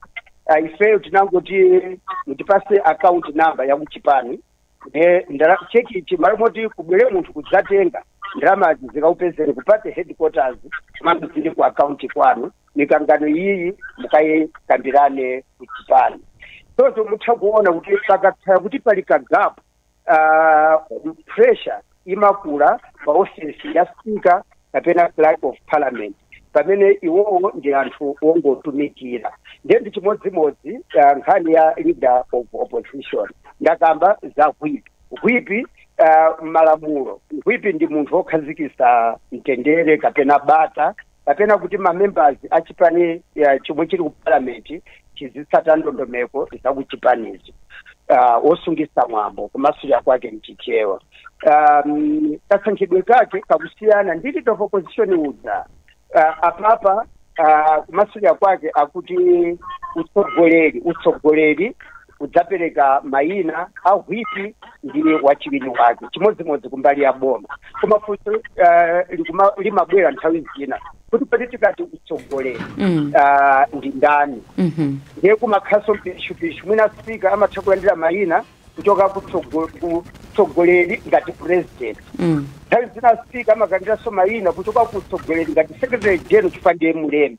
ifeyo tinangoti mutipase account number ya kuchipani cheki ichi mali moti kubwere munthu kudzatenga ndalama zikaupezere kupate headquarters mando zili ku account kwanu mikangano iyi mukayikambirane kuchipani. So mutha kuona kuti pakatha kuti pali ka gap pressure imakula pa office ya speaker kapena clerk of parliament pamene iwowo ndi anthu ongotumikira. Ndi chimodzimodzi nkhani ya leader of opposition ndakamba za whip malamulo. Whip ndi munthu wokhazikitsa mtendere kapena bata kapena kuti mamembers achipani chomwe chili ku parliament chizitsata ndondomeko zakuchipanizo osungitsa mwambo kumasulira kwake mchichewa. Kasankhidwe kake kakusiyana ndi leader of opposition uja apapa kumasulira kwake akuti utsogoleri udzapereka mayina a whip ndi wachiwiri wake chimodzimodzi kumbali ya boma. Koma funso limabwera nthawi zina kuti pati tikati utsogoleri ndi ndani. Ndiye kumakhaso mpishupishu mwina speaker amatha kulandira mayina kuchoka kutsogoleri ngati president. Nthawi zina speaker amakandiranso mayina kuchoka kutsogoleri ngati secretary general chifukwa ndiye mulembi.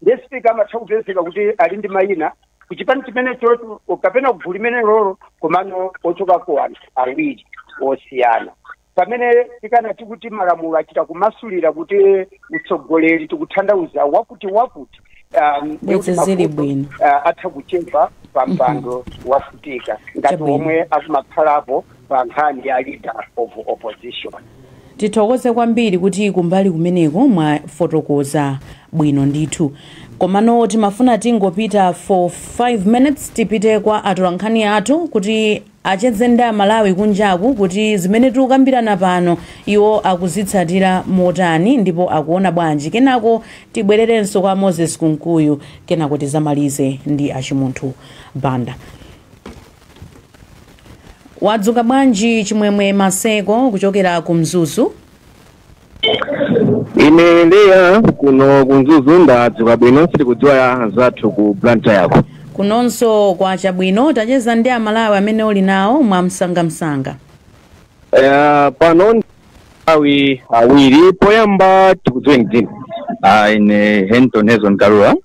Ndiye speaker amatha kupezeka kuti ali ndi mayina kuchipani chimene chotu kapena kugulu limene lolo komano ochoka ku anthu awiri osiyana. Pamene tikanati kuti malamulo achita kumasulira kuti utsogoleri tikuthandauza wakuti zili bwino atha kuchepa pa mpando wafutika ngati omwe akumakhalapo pa nkhani ya leader of opposition. Tithokoze kwambiri kuti kumbali kumeneko mwafotokoza bwino ndithu. Komano timafuna tingopita for 5 minutes tipite kwa atolankhani athu kuti achedze nda Malawi kunjaku kuti zimene tikukambirana pano iwo akuzitsatira motani ndipo akuona bwanji. Kenako tibwererenso kwa Moses Kunkuyu kenako tizamalize ndi Achimunthu Banda. Wadzuka bwanji Chimwemwe Maseko kuchokera ku Mzuzu? Ine Leya kuno kunzuzu ndadzuka bwino siti kudziwa zathu ku planta yako. Kunonso kwa chabwino tacheza ndi Amalawi amene uli nawo mwa msanga. Pano awiri poyamba tikudziweni dzina. Ine Henton Hezon Kalua.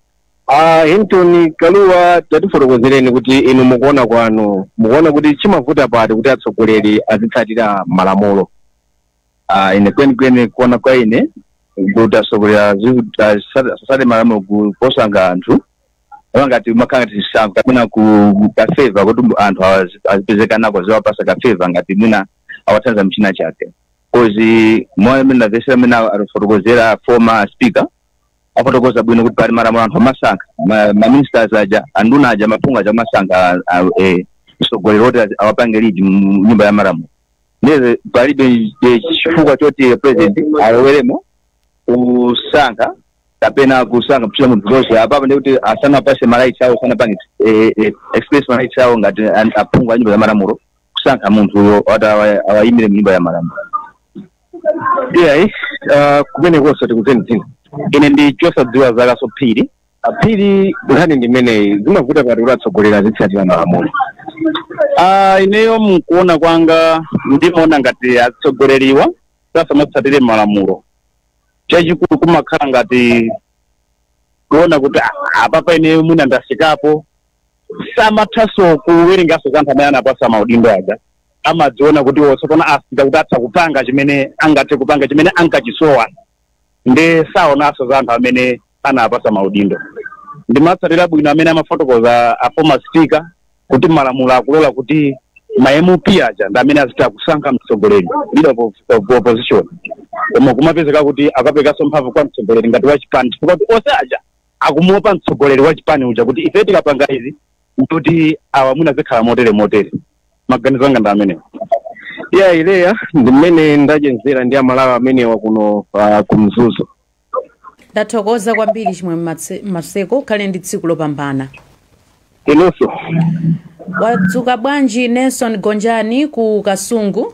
Henton Kalua tatifotokozereni kuti inu mukuona kwanu mukuona kuti chimavuta pati kuti atsogoleri azitsatira malamulo. Ine kwenikweni kuona kwa ine kuti atsogoleri asasale malamulo kuposanga anthu ngati makanga tisangu kapena ku kafeva kuti anthu azipezeka nako ziwapasa kafeva ngati mwina awathanza mchina chake. Kozi moyo mena vesera mena afotokozera former speaker afotokoza bwino kuti pali malamulo anthu amasankha ma ministers aja anduna aja mapunga aja amasankha mtsogoleri woti awapange lead nyumba ya malamulo. Neze palibe chifukwa choti president aloweremo kusankha kapena kusankha mchina munthu lonse apapa ndikuti asana pase marights awo sana pangi express marights awo ngati apunga nyumba ya malamulo kusankha munthu awayimire nyumba ya malamulo. Kumene konse tikudziweni dzina. Ine ndi chosadziwa zaka sophiri aphiri nkhani ndimeneyi zimavuta pati kuti atsogoleri azitsatira malamulo. Ineyo mukuona kwanga ndimaona ngati atsogoleriwa sasamatsatire malamulo. Chachikulu kumakhala ngati kuona kuti apapa ineyo mwina ndasikapo samathaso kuwerengaso kanthu amene anapasa maudindo aja amadziona kuti osapona asika kuti atha kupanga chimene angathe kupanga chimene ankachisowa ndi saonaso za anthu amene anapasa maudindo. Ndimatsatira bwino amene amafotokoza a former speaker kuti malamulo akulola kuti ma MP aja ndi amene azitha kusankha mtsogoleri leader of opposition. Koma kumapezeka kuti akapekaso mphamvu kwa mtsogoleri ngati wa chipani chifukwa kuti onse aja akumuopa mtsogoleri wa chipani uja kuti ife tikapanga izi kuti awa mwina zikhala motere. Maganizo anga ndi amenewo. Ileya ndimene ndachenzera ndi Amalawi amenewa kuno ku Mzuzu. Ndathokoza kwambiri Chimwemwe Maseko khale ndi tsiku lopambana. Inonso. Wadzuka bwanji Nelson Gonjani ku Kasungu?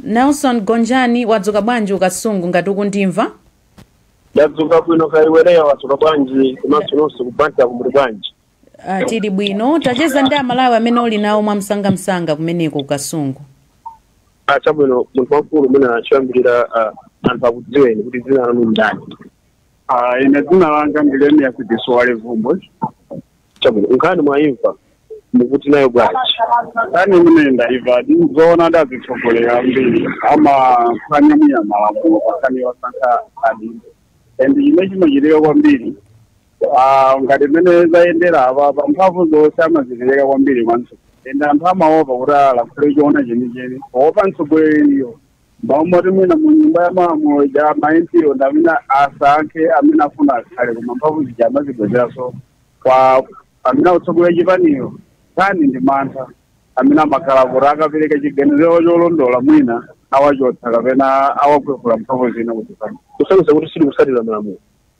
Nelson Gonjani wadzuka bwanji ku Kasungu ngati ukundimva? Ndadzuka bwino kaiwerewa wasuka bwanji komanso nonse kubanja kumuli bwanji. Tili bwino tacheza ndi amalawi amene uli nawo mwamsangamsanga kumeneko ku Kasungu. Chabwino munthu wamkulu mwina choyambirira anthu akudziweni kuti dzina lanu ndani. ine dzina langa ndileme yakudiswale Vumbo. Chabwino nkhani mwayimva mukuti nayo bwanji. Ani mine ndaiva ndizoona ndazitsogolera mbiri amaphwanya muyamalamulo pakani wasankha adindo. And ine chinochitika kwambiri ngati mmene zayendera apa mphamvu zonse amazipeleka kwambiri kwanso. And anthu amaopa kuti alakhule chiona chenicheni opa mtsogoleriyo mbamoti mwina mu nyumba ya malamulo ja maentiyo ndamina asankhe amene afuna akhale koma mphamvu zija amazibwezeraso kwa amene akutsogolera chipaniyo kani ndi mantha amene amakhala kuti akapereka chiganiziro cholondola mwina awachotsa kapena awakwefula mphamvu zina kuti pani kusanisa kuti sili kusatira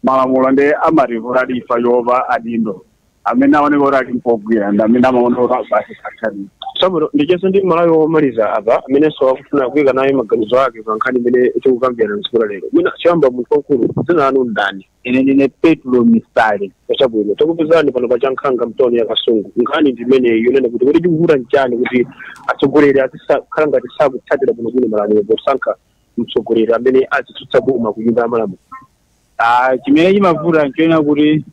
malamulo ndi amativu adifa yopa adindo amene aoneka kuti ali mpogwira ndi amene amaona kuti basi sakhani. Chabwino ndicheso ndi malawi womaliza apa amenenso akufuna kuyika naye maganizo ake pa nkhani imene tikukambirana tsiku la lero. Mwina chiyamba munthu wamkulu dzina lanu ndani? Ine ndine Petro Misale. Chabwino takupezani pano pa Chankhanga mtoni ya Kasungu. Nkhani ndi imene yonena kuti kuti chikuvuta nchani kuti atsogoleri azikhala ngati sakutsatira bwinobwino malamulo posankha mtsogoleri amene azitsutsa boma ku nyumba ya malamulo. Chimene chimavuta nchoena kuti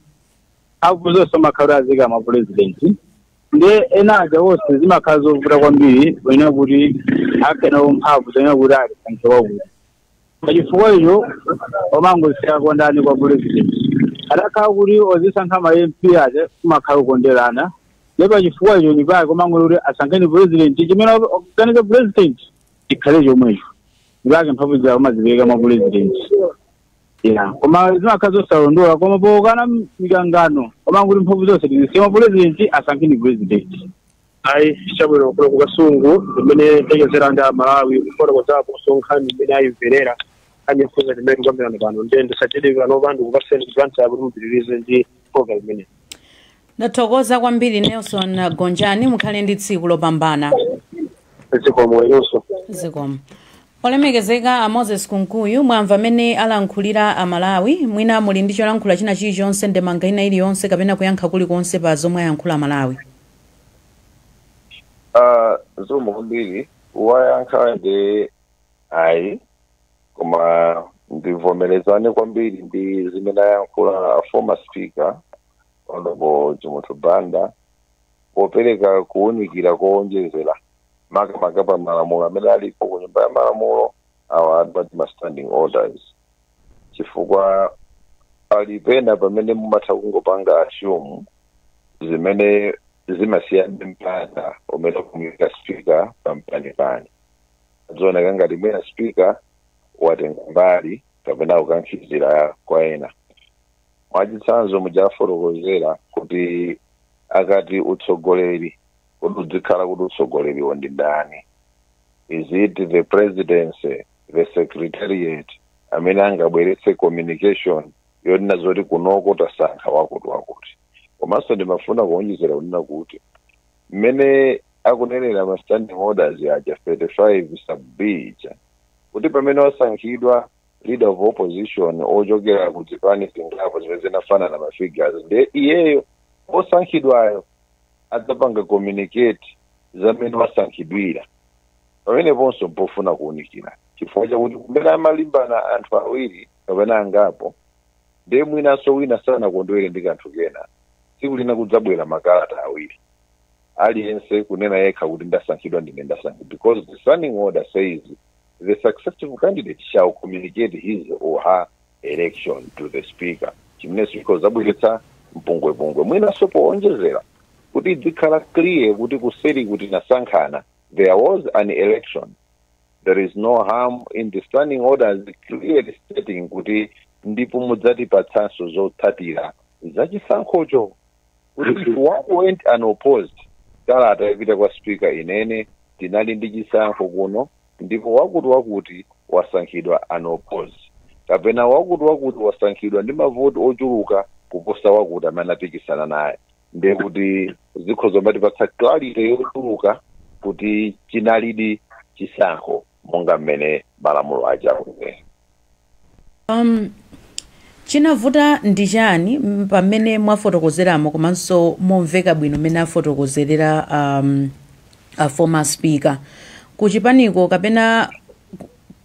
akuzonse amakhala azika amapuresidenti ndi ena aja wonse zimakhala zovuta kwambiri kuona kuti akenawo mphamvu zoona kuti alisankhewa kuti pachifukwa icho omangosiyako kondani kwa puresidenti adakhala kuti ozisankha ma MP aja kumakhala kukonderana ndi pachifukwa icho nipake komangoti kuti asankheni puresidenti chimene okuganiza puresidenti chikhale chomwecho nipake mphamvu zawo amazipereka mwa puresidenti. Koma zimakhala zosalondola koma pokana mikangano koma kuti mphamvu zonse tizisema president asankheni president. Chabwino kuno ku Kasungu imene tekezera ndi amalawi kufuna kuzapo nkhani imene ayimverera kanye mfunza timene tikukambirana pano ndende sachedeka nopanda kupaseni kudvansa kuti mupitirize ndi program imene. Ndathokoza kwambiri Nelson Gonjani mukhale ndi tsiku lopambana. Zikomo inonso. Zikomo. Olemekezeka Moses Kunkuyu mwamva amene alankhulira amalawi mwina muli ndi cholankhula china chilichonse ndemanga ina iliyonse kapena kuyankha kulikonse pa zomwe ayankhula amalawi. Zomwe kwambiri wayankha ndi ayi koma ndivomerezane kwambiri ndi zimene ayankhula former speaker Honorable Chimotho Banda popereka kuwunikira koonjezera makamaka pa malamulo amene alipo ku nyumba ya malamulo awa advert ma standing orders chifukwa alipena pamene mumatha kungopanga assume zimene zimasiyana mpanda umene kumika speaker pampani pani zooneka ngati mwina speaker watenga mbali kapena kukankhizira kwa ena mwachitsanzo mujafotokozera kuti akati utsogoleri udzikhala kuti utsogoleriwa ndi ndani. Is it the presidency, the secretariat amene angabweretse communication yonena zoti kunoko tasankha wakuti komanso ndimafuna kuonjezera kunena kuti mmene akunenera ma standing orders aja 35 sub B kuti pamene wasankhidwa leader of opposition ochokera ku zipani zingapo zimene zinafanana ma figures ndi iyeyo osankhidwayo adzapanga communicate zamene wasankhidwira pamene ponso mpofuna kuwunikira chifukwa chakuti kumene amalimbana anthu awiri kapena angapo ndiye mwinanso wina sanakondwere ndi kanthu kena tsiku lina kudzabwera makalata awiri aliyense kunena yekha kuti ndasankhidwa ndine ndasankhidwa because the standing order says the successful candidate shall communicate his or her election to the speaker chimene speaker zabweretsa mpungwepungwe mwinanso poonjezera kuti dzikhala clear kuti kuseri kuti nasankhana there was an election. There is no harm in the standing orders clearly stating kuti ndipo mudzati patsanso zotsatira zachisankhocho kuti if one went unopposed kalata yapita kwa speaker inene tinali ndi chisankho kuno ndipo wakuti wasankhidwa unopposed kapena wakuti wasankhidwa ndi mavoti ochuluka kuposa wakuti amene apikisana naye ndiye kuti zikhoza matipatsa clarity yochuluka kuti chinalidi chisankho monga mmene malamulo aja akunena. chinavuta ndi chani pamene mwafotokozeramo komanso momveka bwino mmene afotokozerera a former speaker kuchipaniko kapena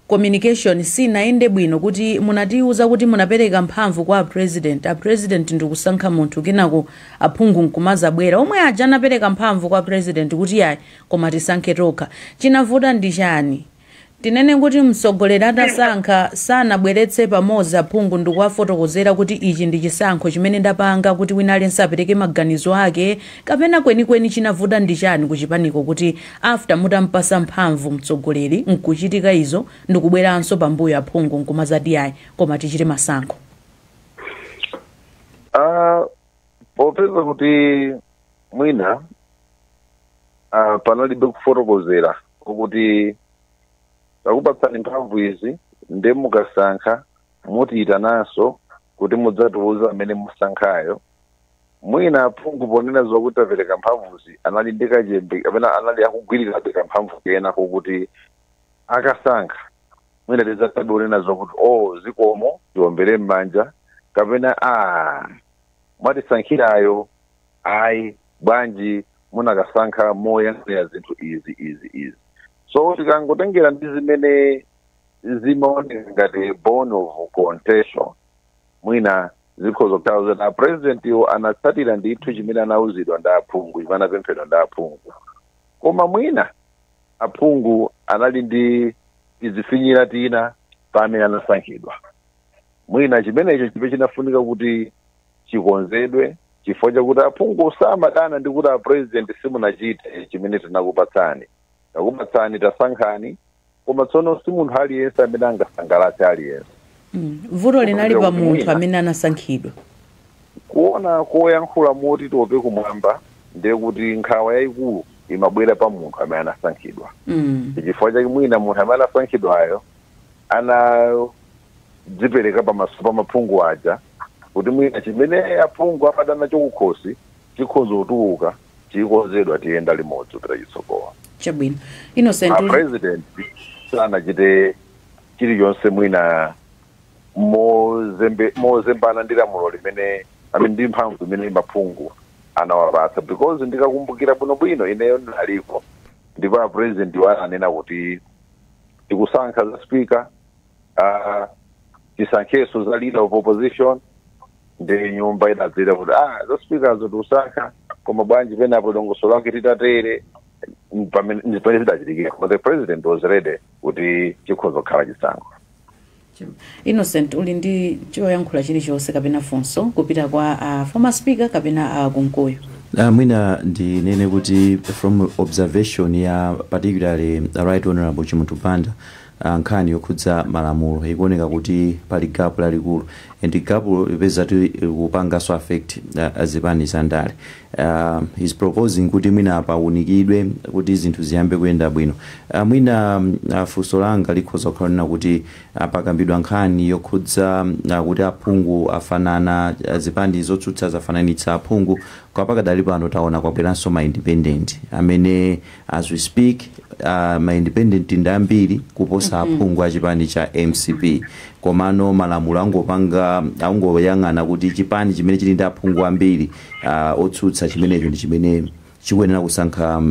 communication sinayende bwino kuti munatiuza kuti munapereka mphamvu kwa a president ndikusankha munthu kenako aphungu nkumaza bwera omwe aja anapereka mphamvu kwa president kuti yayi koma tisankhe tokha chinavuta ndi chani tinene kuti mtsogoleri atasankha sanabweretse pamodzi aphungu ndikuwafotokozera kuti ichi ndi chisankho chimene ndapanga kuti wina aliyense apereke maganizo ake kapena kwenikweni chinavuta ndi chani kuchipaniko kuti after mutampasa mphamvu mtsogoleri nkuchitika izo ndikubweranso pambuyo aphungu nkumazati ayi koma tichite masankho? popeza kuti mwina panalibe kufotokozera kuti takupatsani mphamvu izi nde mukasankha mutiyitananso kuti mudzatiuza amene musankhayo. Mwina aphungu ponena zokuti apereka mphamvuzi anali ndi kachembe kapena anali akugwirira apereka mphamvu kena kokuti akasankha mwina tidzakhabe kunena zokuti zikomo tiombere m'manja kapena mwatisankhirayo ayi bwanji munakasankha moyankhulira zinthu izi. So tikangotengera ndi zimene zimaoneka ngati bone of contention mwina zikhoza kuthawa zoti apresident iwo anatsatira ndithu chimene anauzidwa ndi aphungu chimene anapemphedwa ndi aphungu, koma mwina aphungu anali ndi tizifinyira tina pamene anasankhidwa. Mwina chimenecho chipe chinafunika kuti chikonzedwe chifukwa chakuti aphungu samadana ndi kuti apresident simunachite chimene tinakupatsani tasankhani koma tsono si munthu aliyense amene angasangalatse aliyense. Vuto linali pa munthu amene anasankhidwa. Kuona koyankhula moti tope kumwamba ndiye kuti nkhawa yayikulu imabwera pa munthu amene anasankhidwa. Chifukwa chake mwina munthu amene anasankhidwayo anadzipereka pamaso pa maphungu aja kuti mwina chimene aphungu apadana chokukhosi chikhoza kutuluka chikonzedwa tiyenda limodzi kupita chitsogolo. Chabwino Innocent president sanachite chilichonse mwina mozembana ndi lamulo limene ndi mphamvu imene maphungu anawapatsa, because ndikakumbukira bwinobwino ineyo ndinaliko ndipo apresident ananena kuti tikusankha za speaker tisankheso za leader of opposition ndi nyumba idadzira kuti za speaker zotiusankha koma bwanji penapo dongosolo lake titatere pamene zidachitikira koma the president was ready kuti chikhoza kukhala chisankho. Innocent uli ndi choyankhula chilichonse kapena funso kupita kwa former speaker kapena kunkoyo? Mwina ndinene kuti from observation ya particularly Right Honorable Chimutu Banda nkhani yokhudza malamulo ikuoneka kuti pali gapu lalikulu and gapu lipeza kupanganso affect azipani zandale. He's proposing kuti mwina paunikidwe kuti zinthu ziyambe kuyenda bwino. Mwina funso langa likhoza kukhala kuti pakambidwa nkhani yokhudza kuti aphungu afanana zipani zotsutsa zafananitsa aphungu kwa pakadali pano taona kwabweranso ma independent amene as we speak ma independent ndi ambiri kuposa aphungu achipani cha MCP, komano malamulo angoyang'ana kuti chipani chimene chili ndi aphungu ambiri otsutsa chimenecho ndi chimene chikuyenera kusankha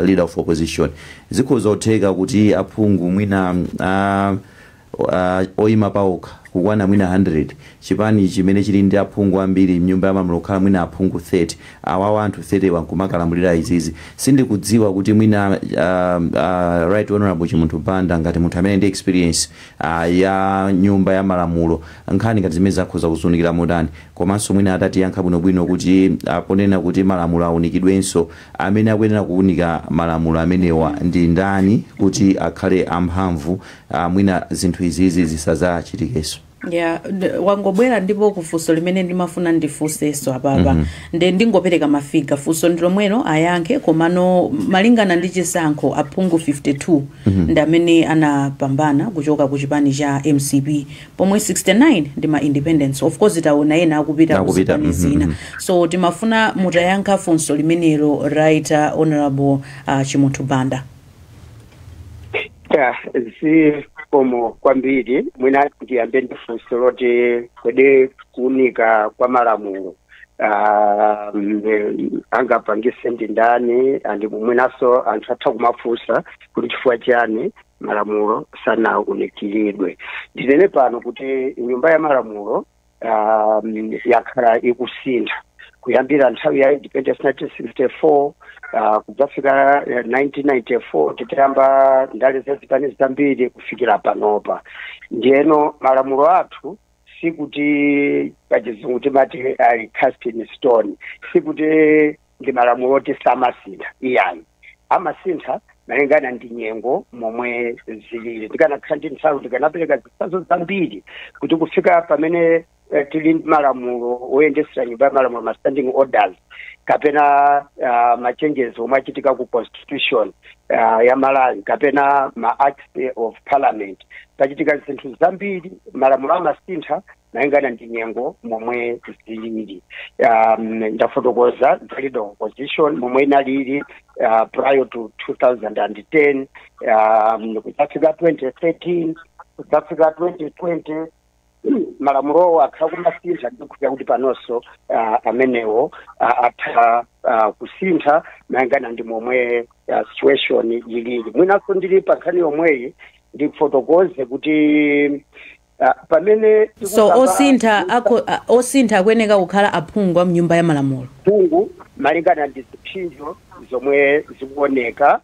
leader of opposition. Zikhoza kutheka kuti aphungu mwina oyima paokha kukwana mwina 100 chipani chimene chili ndi aphungu ambiri mnyumba ya malamulo khala mwina aphungu 30 awawa anthu 30 wankumakalamulira izizi. Sindikudziwa kuti mwina Right Honorable Chimutu Banda ngati munthu amene ndi experience ya nyumba ya malamulo nkhani ngati zimene zakhoza kuzunikira motani, komanso mwina atati yankha bwinobwino kuti aponena kuti malamulo aunikidwenso amene akuyenera kuunika malamulo amenewa ndi ndani kuti akhale amphamvu mwina zinthu izizi zisazachitikenso. Wangobwera ndipo kufunso limene ndimafuna ndifunseso apapa ndingopereka mafiga funso ndilomweno ayankhe komano malingana ndi chisankho aphungu 52 ndi amene anapambana kuchoka ku chipani cha MCP pomwe 69 ndi ma independence. Of course taona ena akupita kuzipani zina, so timafuna mutayankha funso limenelo Right Honorable Chimutu Banda. zikomo kwambiri mwina ndiyambe ndifunso loti kodi kuunika kwa malamulo angapangise ndi ndani andi mwinaso anthu atha kumafunsa kuti chifukwa chani malamulo sanaunikiridwe. Ndinene pano kuti nyumba ya malamulo yakhala ikusintha kuyambira nthawi ya independence 1964 kudzafika 1994 titayamba ndale zazipani zambiri kufikira panopa. Ndiyeno malamulo athu sikuti pachizungu timati ali cast in stone, sikuti ndi malamulo oti samasintha iyayi, amasintha malingana ndi nyengo momwe zilili. Tikanakhala ndi nthawi tikanapereka zitsanzo zambiri kuti kufika pamene tili ndi malamulo oyendesera nyumba ya malamulo ma standing orders kapena machanges omwe achitika ku constitution ya Malawi kapena ma acts of parliament pachitika zinthu zambiri malamulo amasintha malingana ndi nyengo momwe zilili. Ndafotokoza leader of opposition momwe inalili prior to 2010 kudzafika 2013 kudzafika 2020 malamulo akhala kumasintha ndikupita kuti panonso amenewo atha kusintha malingana ndi momwe situation ilili. Mwinaso ndili pa nkhani yomweyi ndikufotokoze kuti pamene osintha akuyeneka kukhala aphungu mnyumba ya malamulo phungu malingana ndi ziphinjo zomwe zikuoneka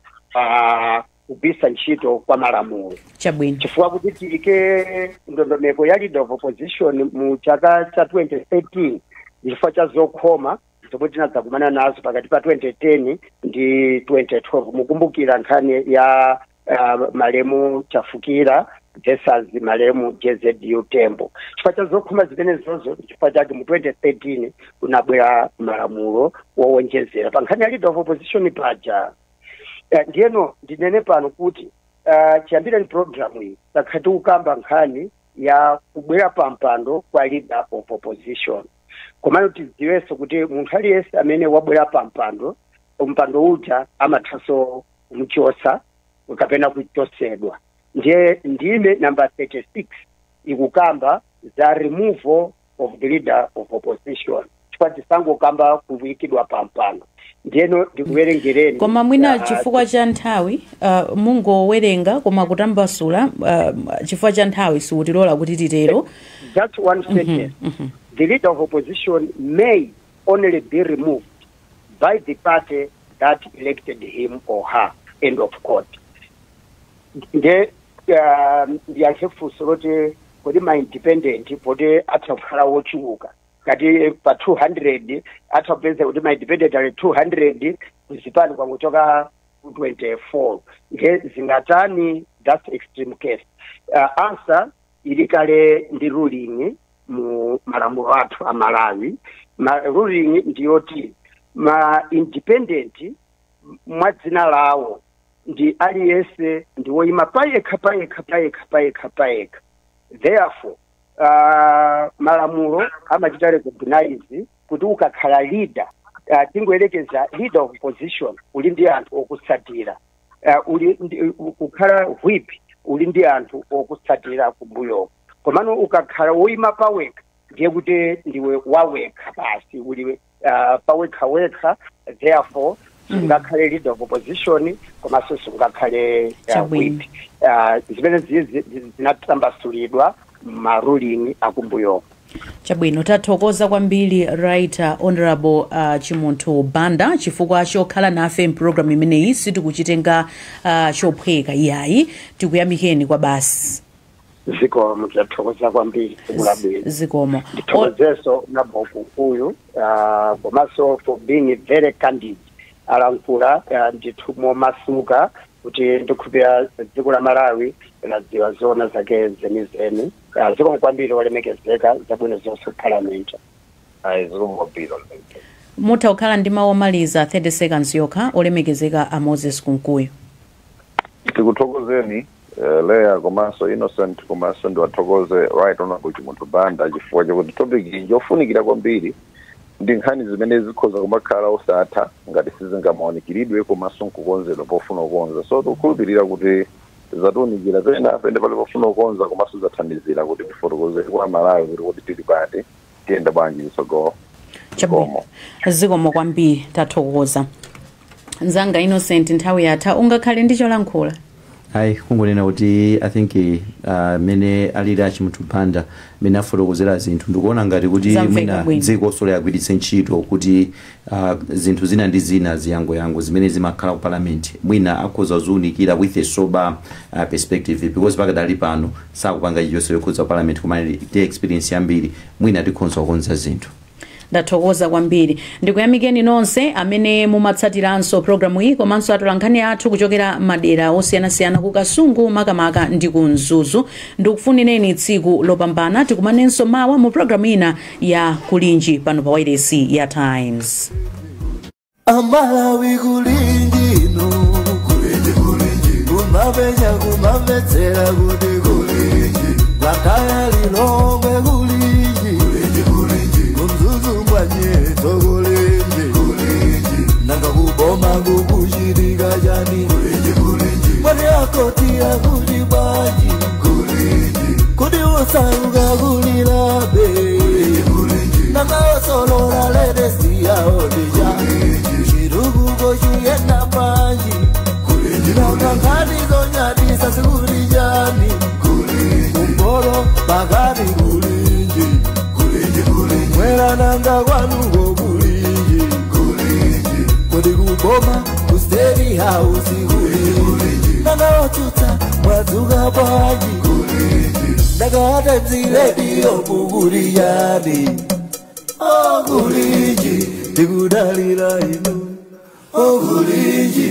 kubisa ntchito kwa malamulo. Chabwino chifukwa kuti tilike ndondomeko ya leader of opposition mu chaka cha 2013 chifukwa cha zokhoma zomwe tinadzakumana nazo pakati pa 2010 ndi 2012. Mukumbukira nkhani ya Malemu Chafukira versus Malemu JZU Tembo. Chifukwa cha zokhoma zimene zozo chifukwa chake mu 2013 kunabwera malamulo wowonjezera pa nkhani ya leader of opposition paja. Ndiyeno ndinene pano kuti chiyambire ni program iyi takhati ukamba nkhani ya kubwera pa mpando kwa leader of opposition. Komano tidziwenso kuti munthu aliyense amene wabwera pa mpando uja amathanso kumchosa kapena kuchosedwa. Ndiye ndime number 36 ikukamba za removal of the leader of opposition. Chifukwa tisangokamba kuyikidwa pa mpando. Ndiyeno ndikuwerengereni koma mwina chifukwa cha nthawi mungowerenga koma kutambasula chifukwa cha nthawi sikutilola kuti titero. Just one sentence. The leader of opposition may only be removed by the party that elected him or her. End of quote. Ndiyachefuso loti kodi ma independent poti atakhala wochuluka kati pa 200 atapeza kuti ma independent ali 200 kuzipani kwa kutoka 24 zingatani. That's extreme case. Answer ilikale ndi ruling mu malamulo athu a Malawi. Ruling ndiyoti ma independent mwadzina lawo ndi aliyese ndi woyima payekha. Therefore malamulo amachita recognize kuti ukakhala leader tingoyerekeza leader of opposition uli ndi anthu okusatira, ukakhala whip uli ndi anthu okusatira kumbuyo. Komano ukakhala woyima pawekha ndiye kuti ndiwe wawekha basi uli pawekha. Therefore sungakhale leader of opposition komanso sungakhale whip. Zimene zinatambasulidwa maruling akumbuyo. Chabwino tathokoza kwambiri right honorable Chimunthu Banda chifukwa chokhala nafe program imeneyi sitikuchitenga chophweka iyayi tikuyamikeni kwa basi. Zikomo tathokoza kwambiri kulabwino. Zikomo thokozeso naboku uyu komanso for being very candid alankhula ndithu masuka kuti ndikupira dziko la Malawi ladziwa zona zake zenizeni. Zikomo kwambiri walemekezeka zabwino zonse parliament. Zikomo kwambiri. Mutha ukhala ndi mawu omaliza 30 seconds yokha olemekezeka Moses Kunkuyu. Tikuthokozeni Leah komanso Innocent komanso ndiwathokoze right honorable Chimunthu Banda chifukwa chakuti topic iyi yofunikira kwambiri ndi nkhani zimene zikhoza kumakhala osatha ngati sizingamaonekeridwe komanso nkukonzedwa pofuna kukonza. So tikukhulupirira kuti zatunikira pena pende palipofuna kukonza komanso zathandizira kuti tifotokozere kwa Malawi kuti tili pati tiyenda bwanji isogolo. Zikomo kwambiri tathokoza. Nzanga Innocent nthawi yatha ungakhale ndi cholankhula. Ayi kungonena kuti I think mene alira chimutupanda mene afotokozera zinthu ndikuona ngati kuti mwina dziko solo yagwiritse ntchito kuti zinthu zina ndi zina ziyango zimene zimakhala ku parliament mwina akhoza zunikira with a sober perspective because pakadali pano sakupanga chiyonse yokhudza parliament koma ndi experience yambiri mwina tikhonza kukonza zinthu. Ndathokoza kwambiri. Ndikuyamikeni nonse amene mumatsatiranso programu iyi komanso atolankhani athu kuchokera madera osiyanasiyana ku Kasungu makamaka ndi ku Mzuzu. Ndikufunireni tsiku lopambana tikumanenso mawa mu programu ina ya Kulinji pano pa wailesi ya Times. Amalawi kulinji no kulinji kumapenya kumapetsera kuti kulinji lakaya lilongwe kulinji Nyeto kulinji nanga kuboma kukushirika jani mwani akoti ya kulibaji kudi usaruga kulilabe nanga osolora ledesi ya odija shirugu koshu yena panji nanga kani zonyati sasuri jani kumboro bagari kulinji mwela nanga wanugo kulinji kodi kuboma kusteri hausi kulinji nanga otuta mwazuga baji nanga hata mziredio kukulijani kulinji tikudalira ino kulinji